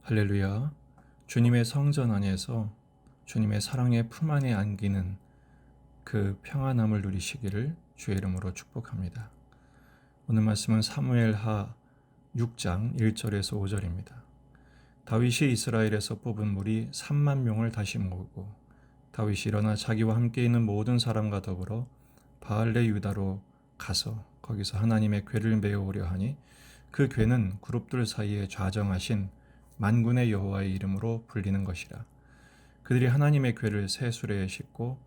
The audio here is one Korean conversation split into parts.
할렐루야. 주님의 성전 안에서 주님의 사랑의 품 안에 안기는 그 평안함을 누리시기를 주의 이름으로 축복합니다. 오늘 말씀은 사무엘하 6장 1절에서 5절입니다. 다윗이 이스라엘에서 뽑은 무리 3만 명을 다시 모으고 다윗이 일어나 자기와 함께 있는 모든 사람과 더불어 바알레 유다로 가서 거기서 하나님의 궤를 메어오려 하니 그 궤는 그룹들 사이에 좌정하신 만군의 여호와의 이름으로 불리는 것이라. 그들이 하나님의 궤를 새 수레에 싣고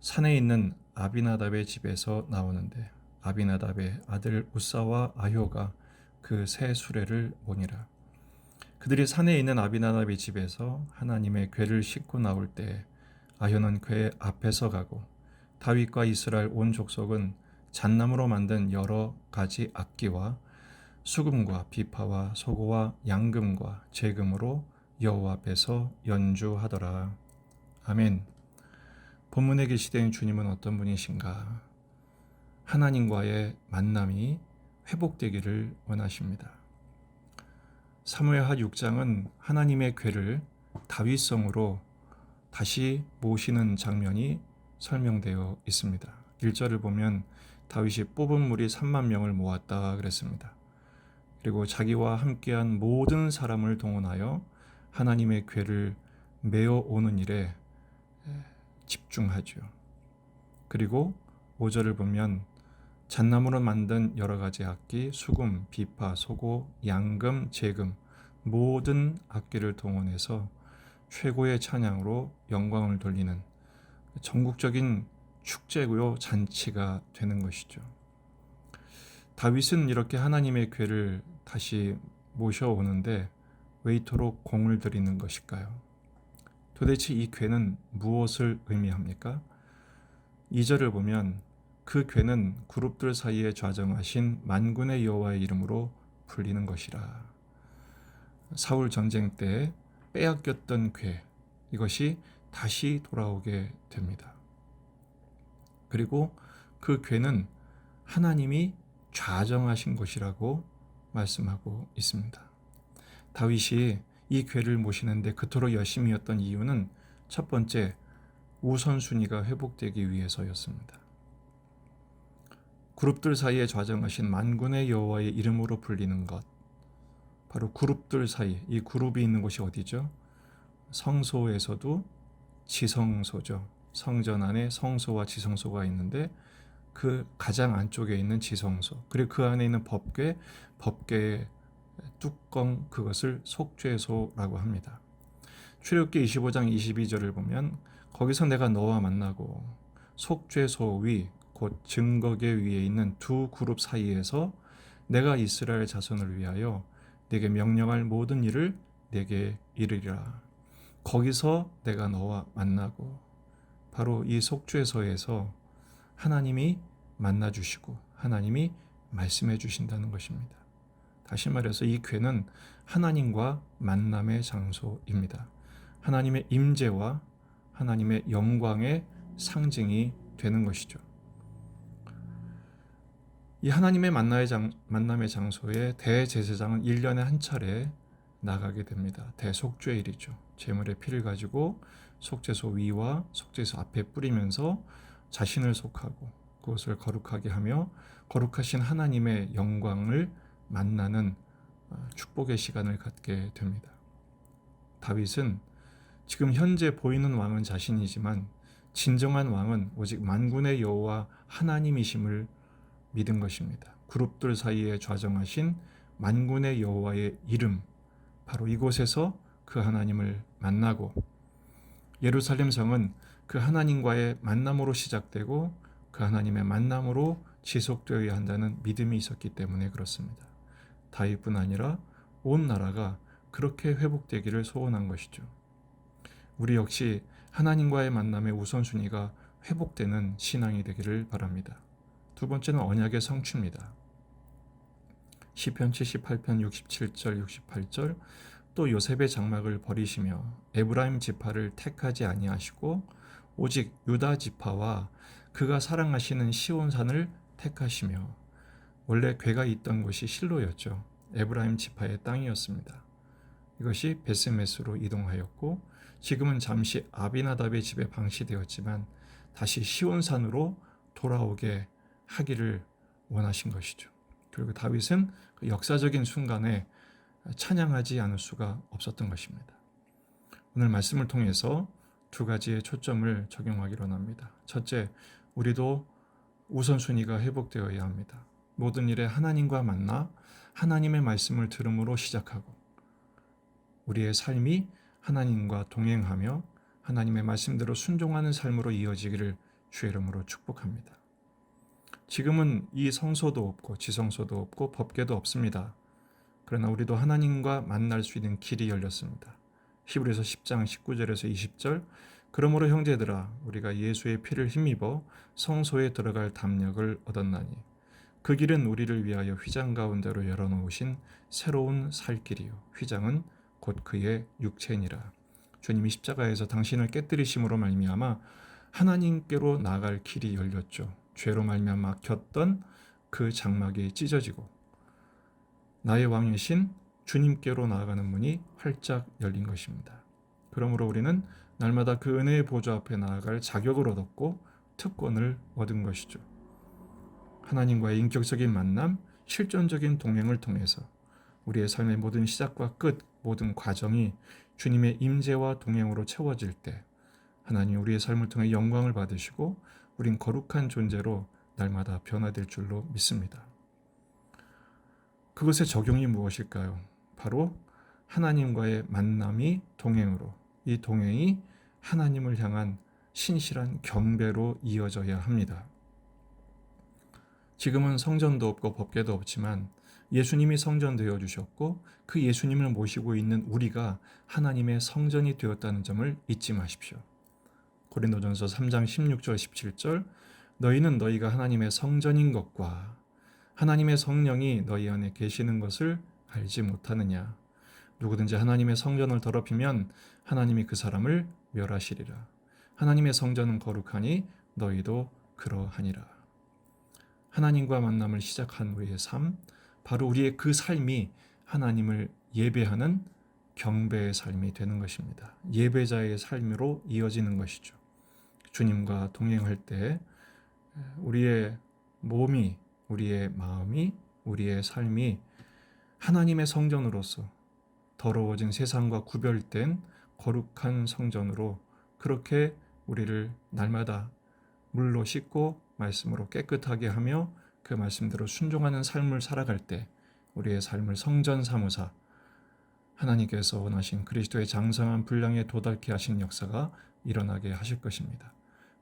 산에 있는 아비나답의 집에서 나오는데 아비나답의 아들 우사와 아효가 그 새 수레를 모니라. 그들이 산에 있는 아비나답의 집에서 하나님의 궤를 싣고 나올 때 아효는 궤 앞에서 가고 다윗과 이스라엘 온 족속은 잣나무로 만든 여러 가지 악기와 수금과 비파와 소고와 양금과 제금으로 여호와 앞에서 연주하더라. 아멘. 본문에 계시된 주님은 어떤 분이신가? 하나님과의 만남이 회복되기를 원하십니다. 사무엘하 6장은 하나님의 궤를 다윗성으로 다시 모시는 장면이 설명되어 있습니다. 1절을 보면 다윗이 뽑은 무리 3만 명을 모았다 그랬습니다. 그리고 자기와 함께한 모든 사람을 동원하여 하나님의 궤를 메어 오는 일에 집중하죠. 그리고 5절을 보면 잣나무로 만든 여러 가지 악기, 수금, 비파, 소고, 양금, 제금 모든 악기를 동원해서 최고의 찬양으로 영광을 돌리는 전국적인 축제고요, 잔치가 되는 것이죠. 다윗은 이렇게 하나님의 궤를 다시 모셔오는데 왜 이토록 공을 들이는 것일까요? 도대체 이 궤는 무엇을 의미합니까? 2절을 보면 그 궤는 그룹들 사이에 좌정하신 만군의 여호와의 이름으로 불리는 것이라. 사울 전쟁 때 빼앗겼던 궤, 이것이 다시 돌아오게 됩니다. 그리고 그 궤는 하나님이 좌정하신 것이라고 말씀하고 있습니다. 다윗이 이 궤를 모시는데 그토록 열심이었던 이유는 첫 번째, 우선순위가 회복되기 위해서였습니다. 그룹들 사이에 좌정하신 만군의 여호와의 이름으로 불리는 것, 바로 그룹들 사이, 이 그룹이 있는 곳이 어디죠? 성소에서도 지성소죠. 성전 안에 성소와 지성소가 있는데 그 가장 안쪽에 있는 지성소, 그리고 그 안에 있는 법궤의 뚜껑, 그것을 속죄소라고 합니다. 출애굽기 25장 22절을 보면 거기서 내가 너와 만나고 속죄소 위 곧 증거궤 위에 있는 두 그룹 사이에서 내가 이스라엘 자손을 위하여 내게 명령할 모든 일을 내게 이르리라. 거기서 내가 너와 만나고, 바로 이 속죄소에서 하나님이 만나 주시고 하나님이 말씀해 주신다는 것입니다. 다시 말해서 이 궤는 하나님과 만남의 장소입니다. 하나님의 임재와 하나님의 영광의 상징이 되는 것이죠. 이 하나님의 만남의 장소에 대제사장은 1년에 한 차례 나가게 됩니다. 대속죄일이죠. 제물의 피를 가지고 속죄소 위와 속죄소 앞에 뿌리면서 자신을 속하고 그것을 거룩하게 하며 거룩하신 하나님의 영광을 만나는 축복의 시간을 갖게 됩니다. 다윗은 지금 현재 보이는 왕은 자신이지만 진정한 왕은 오직 만군의 여호와 하나님이심을 믿은 것입니다. 그룹들 사이에 좌정하신 만군의 여호와의 이름, 바로 이곳에서 그 하나님을 만나고, 예루살렘 성은 그 하나님과의 만남으로 시작되고 그 하나님의 만남으로 지속되어야 한다는 믿음이 있었기 때문에 그렇습니다. 다윗뿐 아니라 온 나라가 그렇게 회복되기를 소원한 것이죠. 우리 역시 하나님과의 만남의 우선순위가 회복되는 신앙이 되기를 바랍니다. 두 번째는 언약의 성취입니다. 시편 78편 67절 68절 또 요셉의 장막을 버리시며 에브라임 지파를 택하지 아니하시고 오직 유다 지파와 그가 사랑하시는 시온산을 택하시며, 원래 궤가 있던 곳이 실로였죠. 에브라임 지파의 땅이었습니다. 이것이 베스메스로 이동하였고 지금은 잠시 아비나답의 집에 방치되었지만 다시 시온산으로 돌아오게 하기를 원하신 것이죠. 그리고 다윗은 그 역사적인 순간에 찬양하지 않을 수가 없었던 것입니다. 오늘 말씀을 통해서 두 가지의 초점을 적용하기로 합니다. 첫째, 우리도 우선순위가 회복되어야 합니다. 모든 일에 하나님과 만나 하나님의 말씀을 들음으로 시작하고 우리의 삶이 하나님과 동행하며 하나님의 말씀대로 순종하는 삶으로 이어지기를 주의 이름으로 축복합니다. 지금은 이 성소도 없고 지성소도 없고 법궤도 없습니다. 그러나 우리도 하나님과 만날 수 있는 길이 열렸습니다. 히브리서 10장 19절에서 20절 그러므로 형제들아 우리가 예수의 피를 힘입어 성소에 들어갈 담력을 얻었나니 그 길은 우리를 위하여 휘장 가운데로 열어놓으신 새로운 살 길이요 휘장은 곧 그의 육체니라. 주님이 십자가에서 당신을 깨뜨리심으로 말미암아 하나님께로 나아갈 길이 열렸죠. 죄로 말미암아 막혔던 그 장막이 찢어지고 나의 왕이신 주님께로 나아가는 문이 활짝 열린 것입니다. 그러므로 우리는 날마다 그 은혜의 보좌 앞에 나아갈 자격을 얻었고 특권을 얻은 것이죠. 하나님과의 인격적인 만남, 실존적인 동행을 통해서 우리의 삶의 모든 시작과 끝, 모든 과정이 주님의 임재와 동행으로 채워질 때 하나님 우리의 삶을 통해 영광을 받으시고 우린 거룩한 존재로 날마다 변화될 줄로 믿습니다. 그것의 적용이 무엇일까요? 바로 하나님과의 만남이 동행으로, 이 동행이 하나님을 향한 신실한 경배로 이어져야 합니다. 지금은 성전도 없고 법궤도 없지만 예수님이 성전 되어 주셨고 그 예수님을 모시고 있는 우리가 하나님의 성전이 되었다는 점을 잊지 마십시오. 고린도전서 3장 16절 17절 너희는 너희가 하나님의 성전인 것과 하나님의 성령이 너희 안에 계시는 것을 알지 못하느냐. 누구든지 하나님의 성전을 더럽히면 하나님이 그 사람을 멸하시리라. 하나님의 성전은 거룩하니 너희도 그러하니라. 하나님과 만남을 시작한 우리의 삶, 바로 우리의 그 삶이 하나님을 예배하는 경배의 삶이 되는 것입니다. 예배자의 삶으로 이어지는 것이죠. 주님과 동행할 때 우리의 몸이, 우리의 마음이, 우리의 삶이 하나님의 성전으로서 더러워진 세상과 구별된 거룩한 성전으로 그렇게 우리를 날마다 물로 씻고 말씀으로 깨끗하게 하며 그 말씀대로 순종하는 삶을 살아갈 때 우리의 삶을 성전 삼으사 하나님께서 원하신 그리스도의 장성한 분량에 도달케 하신 역사가 일어나게 하실 것입니다.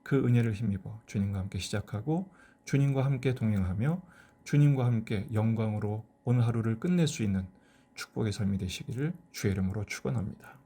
그 은혜를 힘입어 주님과 함께 시작하고 주님과 함께 동행하며 주님과 함께 영광으로 오늘 하루를 끝낼 수 있는 축복의 삶이 되시기를 주의 이름으로 축원합니다.